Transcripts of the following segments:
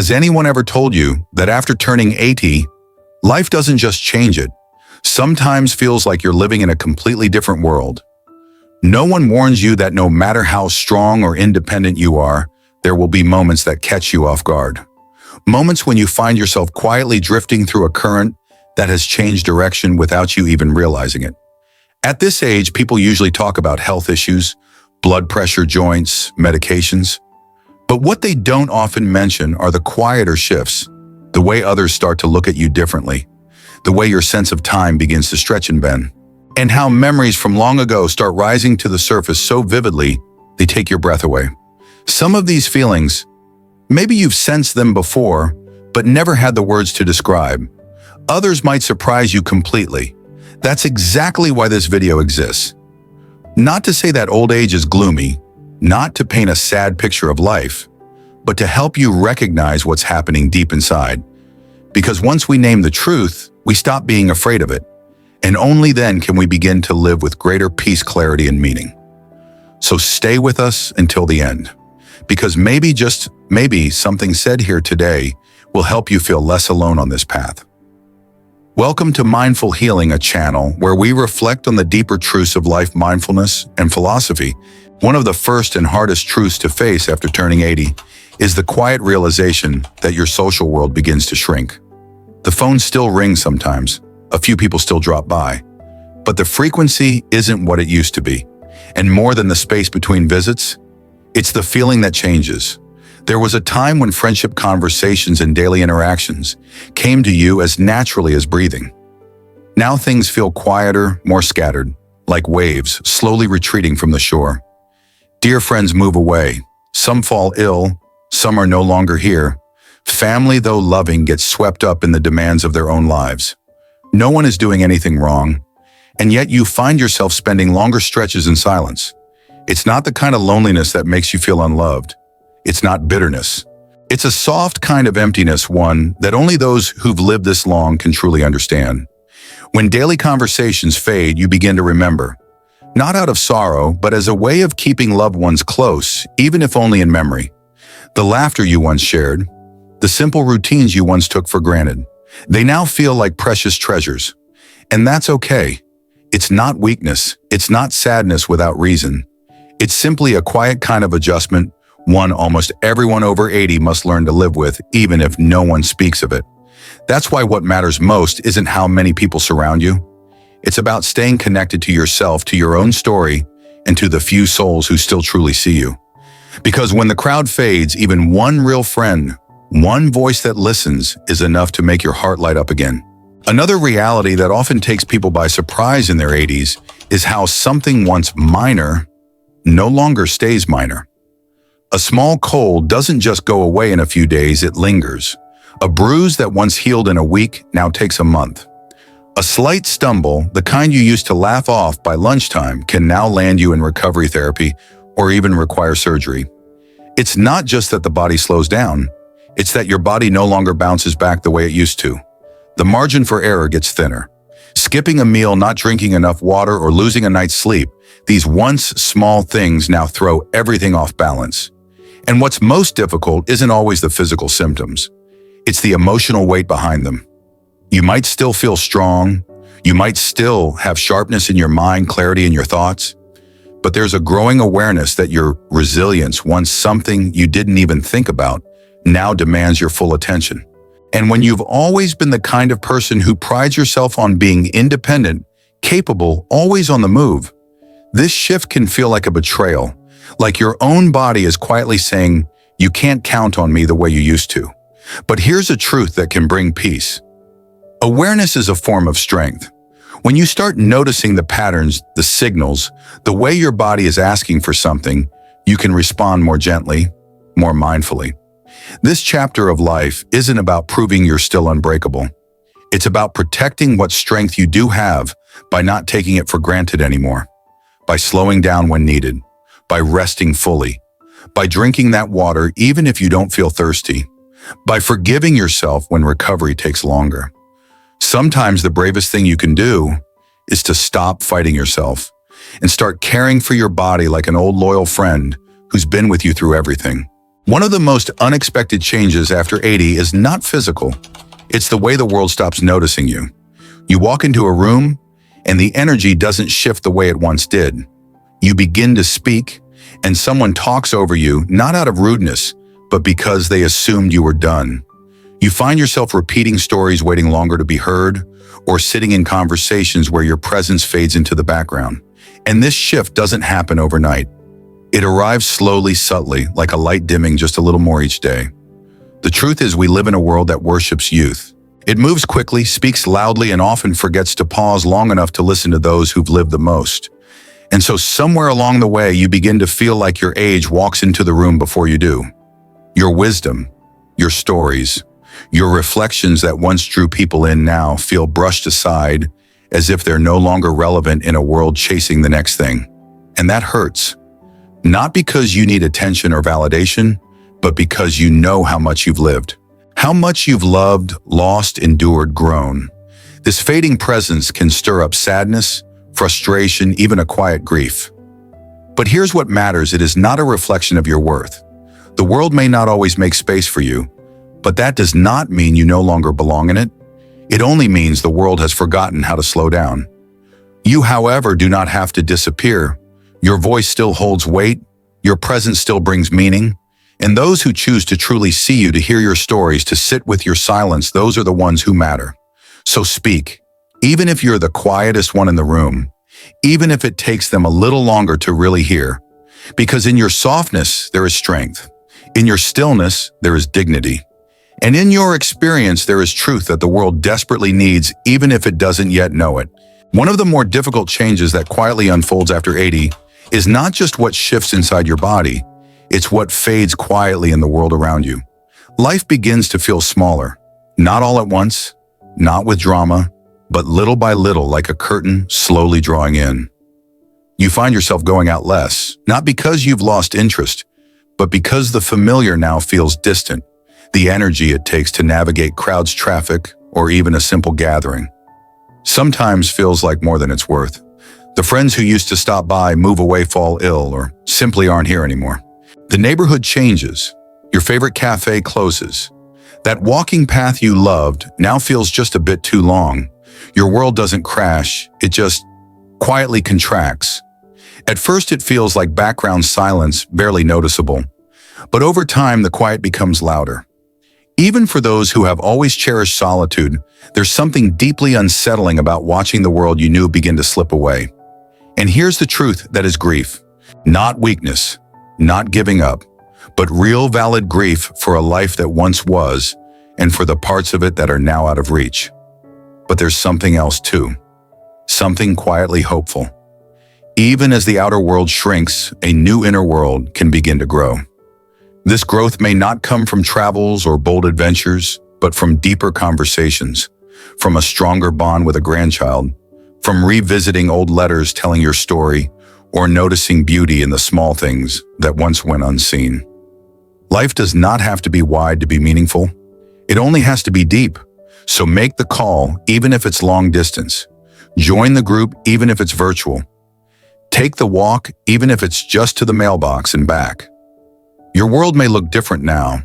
Has anyone ever told you that after turning 80, life doesn't just change it, sometimes feels like you're living in a completely different world? No one warns you that no matter how strong or independent you are, there will be moments that catch you off guard. Moments when you find yourself quietly drifting through a current that has changed direction without you even realizing it. At this age, people usually talk about health issues, blood pressure, joints, medications. But what they don't often mention are the quieter shifts, the way others start to look at you differently, the way your sense of time begins to stretch and bend, and how memories from long ago start rising to the surface so vividly they take your breath away. Some of these feelings, maybe you've sensed them before, but never had the words to describe. Others might surprise you completely. That's exactly why this video exists. Not to say that old age is gloomy, not to paint a sad picture of life, but to help you recognize what's happening deep inside. Because once we name the truth, we stop being afraid of it, and only then can we begin to live with greater peace, clarity, and meaning. So stay with us until the end, because maybe, just maybe, something said here today will help you feel less alone on this path. Welcome to Mindful Healing, a channel where we reflect on the deeper truths of life, mindfulness, and philosophy. One of the first and hardest truths to face after turning 80 is the quiet realization that your social world begins to shrink. The phone still rings sometimes, a few people still drop by, but the frequency isn't what it used to be. And more than the space between visits, it's the feeling that changes. There was a time when friendship conversations and daily interactions came to you as naturally as breathing. Now things feel quieter, more scattered, like waves slowly retreating from the shore. Dear friends move away. Some fall ill, some are no longer here. Family, though loving, gets swept up in the demands of their own lives. No one is doing anything wrong, and yet you find yourself spending longer stretches in silence. It's not the kind of loneliness that makes you feel unloved. It's not bitterness. It's a soft kind of emptiness, one that only those who've lived this long can truly understand. When daily conversations fade, you begin to remember, not out of sorrow, but as a way of keeping loved ones close, even if only in memory. The laughter you once shared, the simple routines you once took for granted, they now feel like precious treasures. And that's okay. It's not weakness. It's not sadness without reason. It's simply a quiet kind of adjustment, one almost everyone over 80 must learn to live with, even if no one speaks of it. That's why what matters most isn't how many people surround you. It's about staying connected to yourself, to your own story, and to the few souls who still truly see you. Because when the crowd fades, even one real friend, one voice that listens, is enough to make your heart light up again. Another reality that often takes people by surprise in their 80s is how something once minor no longer stays minor. A small cold doesn't just go away in a few days, it lingers. A bruise that once healed in a week now takes a month. A slight stumble, the kind you used to laugh off by lunchtime, can now land you in recovery therapy or even require surgery. It's not just that the body slows down, it's that your body no longer bounces back the way it used to. The margin for error gets thinner. Skipping a meal, not drinking enough water, or losing a night's sleep, these once small things now throw everything off balance. And what's most difficult isn't always the physical symptoms. It's the emotional weight behind them. You might still feel strong. You might still have sharpness in your mind, clarity in your thoughts. But there's a growing awareness that your resilience, once something you didn't even think about, now demands your full attention. And when you've always been the kind of person who prides yourself on being independent, capable, always on the move, this shift can feel like a betrayal, like your own body is quietly saying, you can't count on me the way you used to. But here's a truth that can bring peace. Awareness is a form of strength. When you start noticing the patterns, the signals, the way your body is asking for something, you can respond more gently, more mindfully. This chapter of life isn't about proving you're still unbreakable. It's about protecting what strength you do have by not taking it for granted anymore, by slowing down when needed, by resting fully, by drinking that water even if you don't feel thirsty, by forgiving yourself when recovery takes longer. Sometimes the bravest thing you can do is to stop fighting yourself and start caring for your body like an old loyal friend who's been with you through everything. One of the most unexpected changes after 80 is not physical. It's the way the world stops noticing you. You walk into a room, and the energy doesn't shift the way it once did. You begin to speak, and someone talks over you, not out of rudeness, but because they assumed you were done. You find yourself repeating stories, waiting longer to be heard, or sitting in conversations where your presence fades into the background. And this shift doesn't happen overnight. It arrives slowly, subtly, like a light dimming just a little more each day. The truth is, we live in a world that worships youth. It moves quickly, speaks loudly, and often forgets to pause long enough to listen to those who've lived the most. And so somewhere along the way, you begin to feel like your age walks into the room before you do. Your wisdom, your stories, your reflections that once drew people in now feel brushed aside as if they're no longer relevant in a world chasing the next thing. And that hurts. Not because you need attention or validation, but because you know how much you've lived. How much you've loved, lost, endured, grown. This fading presence can stir up sadness, frustration, even a quiet grief. But here's what matters: it is not a reflection of your worth. The world may not always make space for you, but that does not mean you no longer belong in it. It only means the world has forgotten how to slow down. You, however, do not have to disappear. Your voice still holds weight, your presence still brings meaning, and those who choose to truly see you, to hear your stories, to sit with your silence, those are the ones who matter. So speak, even if you're the quietest one in the room, even if it takes them a little longer to really hear, because in your softness, there is strength. In your stillness, there is dignity. And in your experience, there is truth that the world desperately needs, even if it doesn't yet know it. One of the more difficult changes that quietly unfolds after 80 is not just what shifts inside your body, it's what fades quietly in the world around you. Life begins to feel smaller, not all at once, not with drama, but little by little, like a curtain slowly drawing in. You find yourself going out less, not because you've lost interest, but because the familiar now feels distant. The energy it takes to navigate crowds, traffic, or even a simple gathering sometimes feels like more than it's worth. The friends who used to stop by move away, fall ill, or simply aren't here anymore. The neighborhood changes. Your favorite cafe closes. That walking path you loved now feels just a bit too long. Your world doesn't crash, it just quietly contracts. At first it feels like background silence, barely noticeable. But over time, the quiet becomes louder. Even for those who have always cherished solitude, there's something deeply unsettling about watching the world you knew begin to slip away. And here's the truth that is grief. Not weakness, not giving up, but real valid grief for a life that once was, and for the parts of it that are now out of reach. But there's something else too. Something quietly hopeful. Even as the outer world shrinks, a new inner world can begin to grow. This growth may not come from travels or bold adventures, but from deeper conversations, from a stronger bond with a grandchild, from revisiting old letters telling your story, or noticing beauty in the small things that once went unseen. Life does not have to be wide to be meaningful. It only has to be deep. So make the call, even if it's long distance. Join the group, even if it's virtual. Take the walk, even if it's just to the mailbox and back. Your world may look different now,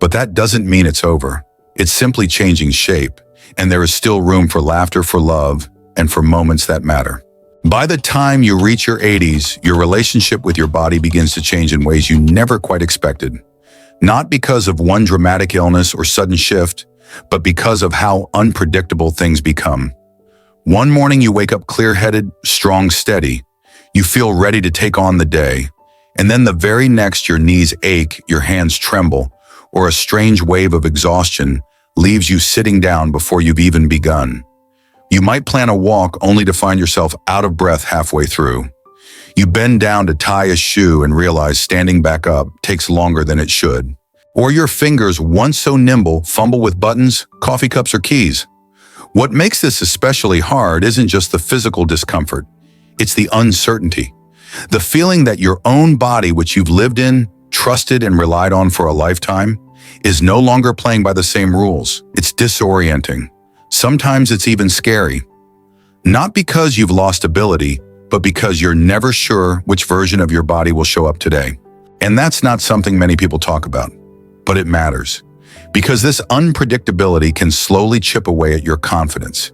but that doesn't mean it's over. It's simply changing shape, and there is still room for laughter, for love, and for moments that matter. By the time you reach your 80s, your relationship with your body begins to change in ways you never quite expected. Not because of one dramatic illness or sudden shift, but because of how unpredictable things become. One morning you wake up clear-headed, strong, steady. You feel ready to take on the day. And then the very next, your knees ache, your hands tremble, or a strange wave of exhaustion leaves you sitting down before you've even begun. You might plan a walk only to find yourself out of breath halfway through. You bend down to tie a shoe and realize standing back up takes longer than it should. Or your fingers, once so nimble, fumble with buttons, coffee cups, or keys. What makes this especially hard isn't just the physical discomfort. It's the uncertainty. The feeling that your own body, which you've lived in, trusted, and relied on for a lifetime, is no longer playing by the same rules. It's disorienting. Sometimes it's even scary. Not because you've lost ability, but because you're never sure which version of your body will show up today. And that's not something many people talk about, but it matters. Because this unpredictability can slowly chip away at your confidence.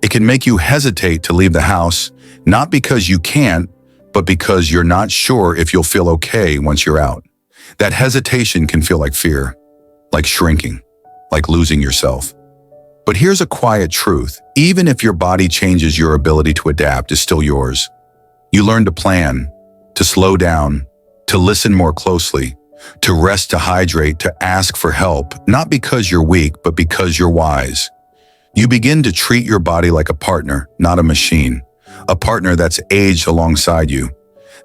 It can make you hesitate to leave the house, not because you can't, but because you're not sure if you'll feel okay once you're out. That hesitation can feel like fear, like shrinking, like losing yourself. But here's a quiet truth. Even if your body changes, your ability to adapt is still yours. You learn to plan, to slow down, to listen more closely, to rest, to hydrate, to ask for help, not because you're weak, but because you're wise. You begin to treat your body like a partner, not a machine. A partner that's aged alongside you,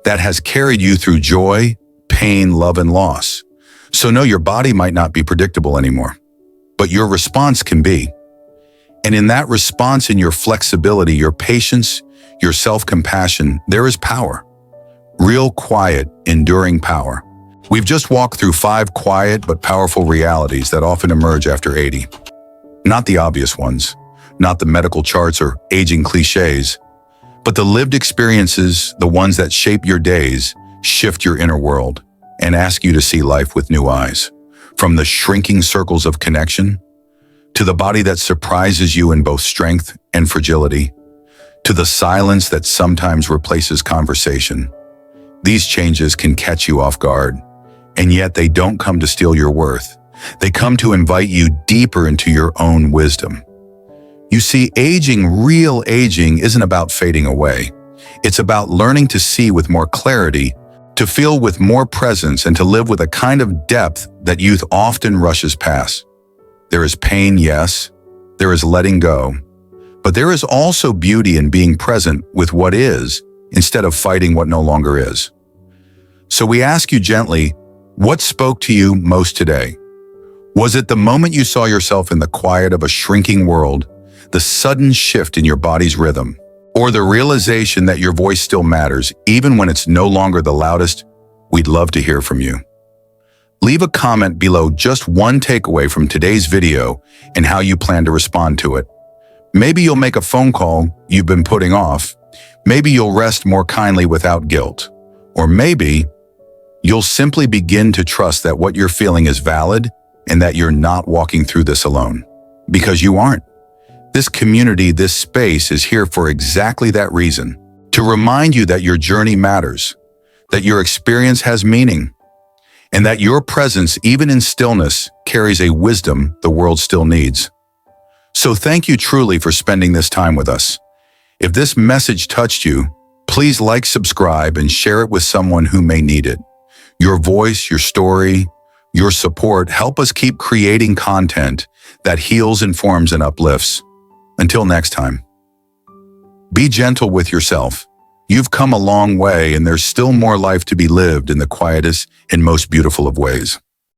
that has carried you through joy, pain, love, and loss. So no, your body might not be predictable anymore, but your response can be. And in that response, in your flexibility, your patience, your self-compassion, there is power. Real, quiet, enduring power. We've just walked through 5 quiet but powerful realities that often emerge after 80. Not the obvious ones, not the medical charts or aging cliches, but the lived experiences, the ones that shape your days, shift your inner world, and ask you to see life with new eyes. From the shrinking circles of connection, to the body that surprises you in both strength and fragility, to the silence that sometimes replaces conversation. These changes can catch you off guard, and yet they don't come to steal your worth. They come to invite you deeper into your own wisdom. You see, real aging, isn't about fading away. It's about learning to see with more clarity, to feel with more presence, and to live with a kind of depth that youth often rushes past. There is pain, yes. There is letting go. But there is also beauty in being present with what is, instead of fighting what no longer is. So we ask you gently, what spoke to you most today? Was it the moment you saw yourself in the quiet of a shrinking world, the sudden shift in your body's rhythm, or the realization that your voice still matters, even when it's no longer the loudest? We'd love to hear from you. Leave a comment below, just one takeaway from today's video and how you plan to respond to it. Maybe you'll make a phone call you've been putting off. Maybe you'll rest more kindly without guilt. Or maybe you'll simply begin to trust that what you're feeling is valid and that you're not walking through this alone. Because you aren't. This community, this space is here for exactly that reason. To remind you that your journey matters, that your experience has meaning, and that your presence, even in stillness, carries a wisdom the world still needs. So thank you truly for spending this time with us. If this message touched you, please like, subscribe, and share it with someone who may need it. Your voice, your story, your support help us keep creating content that heals, informs, and uplifts. Until next time, be gentle with yourself. You've come a long way, and there's still more life to be lived in the quietest and most beautiful of ways.